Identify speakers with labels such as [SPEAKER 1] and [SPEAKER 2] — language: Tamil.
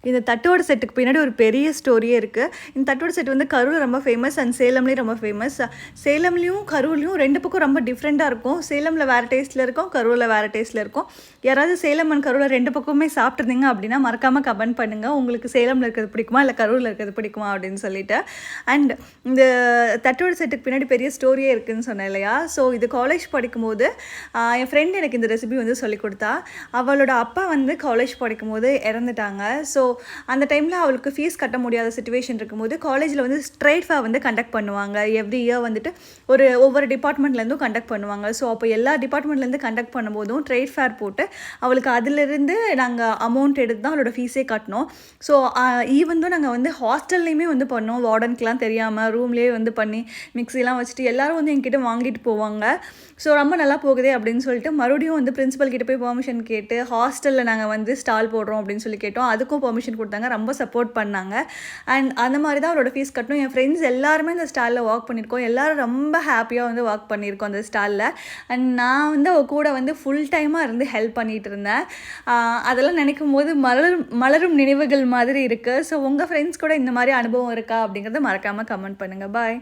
[SPEAKER 1] இந்த தட்டுவடை செட்டுக்கு பின்னாடி ஒரு பெரிய ஸ்டோரியே இருக்குது. இந்த தட்டுவடை செட் வந்து கரூரில் ரொம்ப ஃபேமஸ் அண்ட் சேலம்லேயும் ரொம்ப ஃபேமஸ். சேலம்லேயும் கரூர்லேயும் 2 பக்கம் ரொம்ப டிஃப்ரெண்ட்டாக இருக்கும். சேலமில் வேறு டேஸ்ட்டில் இருக்கும், கரூரில் வேறு டேஸ்ட்டில் இருக்கும். யாராவது சேலம் அண்ட் கரூரில் 2 பக்கமே சாப்பிட்ருந்தீங்க அப்படின்னா மறக்காமல் கமெண்ட் பண்ணுங்கள். உங்களுக்கு சேலமில் இருக்கிறது பிடிக்குமா இல்லை கரூரில் இருக்கிறது பிடிக்குமா அப்படின்னு சொல்லிட்டு. அண்ட் இந்த தட்டுவடை செட்டுக்கு பின்னாடி பெரிய ஸ்டோரியே இருக்குதுன்னு சொன்னேன் இல்லையா? ஸோ இது காலேஜ் படிக்கும்போது என் ஃப்ரெண்ட் எனக்கு இந்த ரெசிபி வந்து சொல்லிக் கொடுத்தா. அவளோட அப்பா வந்து காலேஜ் படிக்கும்போது இறந்துட்டாங்க. ஸோ அந்த டைமில் அவளுக்கு ஃபீஸ் கட்ட முடியாத சிச்சுவேஷன் இருக்கும்போது காலேஜில் வந்து ஸ்ட்ரைட் ஃபேர் வந்து கண்டக்ட் பண்ணுவாங்க. எவ்ரி இயர் வந்துட்டு ஒவ்வொரு டிபார்ட்மெண்ட்லேருந்தும் கண்டக்ட் பண்ணுவாங்க. ஸோ அப்போ எல்லா டிபார்ட்மெண்ட்லேருந்து கண்டக்ட் பண்ணும்போதும் ட்ரேட் ஃபேர் போட்டு அவளுக்கு அதிலிருந்து நாங்கள் அமௌண்ட் எடுத்து தான் அவளோட ஃபீஸே கட்டினோம். ஸோ ஈவன் நாங்கள் வந்து ஹாஸ்டல்லையுமே வந்து பண்ணோம். வார்டனுக்குலாம் தெரியாமல் ரூம்லேயே வந்து பண்ணி மிக்ஸிலாம் வச்சுட்டு எல்லோரும் வந்து என்கிட்ட வாங்கிட்டு போவாங்க. ஸோ ரொம்ப நல்லா போகுதே அப்படின்னு சொல்லிட்டு மறுபடியும் வந்து பிரின்சிபல் கிட்ட போய் பெர்மிஷன் கேட்டு ஹாஸ்டலில் நாங்கள் வந்து ஸ்டால் போடுறோம் அப்படின்னு சொல்லி கேட்டோம். அதுக்கும் பெர்மிஷன் கொடுத்தாங்க. ரொம்ப சப்போர்ட் பண்ணாங்க. அண்ட் அந்த மாதிரி தான் அவரோட ஃபீஸ் கட்டணும். என் ஃப்ரெண்ட்ஸ் எல்லாருமே அந்த ஸ்டாலில் ஒர்க் பண்ணியிருக்கோம். எல்லோரும் ரொம்ப ஹாப்பியாக வந்து ஒர்க் பண்ணியிருக்கோம் அந்த ஸ்டாலில். அண்ட் நான் வந்து அவள் கூட வந்து ஃபுல் டைமாக இருந்து ஹெல்ப் பண்ணிகிட்டு இருந்தேன். அதெல்லாம் நினைக்கும் போது மலரும் நினைவுகள் மாதிரி இருக்குது. ஸோ உங்கள் ஃப்ரெண்ட்ஸ் கூட இந்த மாதிரி அனுபவம் இருக்கா அப்படிங்கிறத மறக்காமல் கமெண்ட் பண்ணுங்கள். பாய்.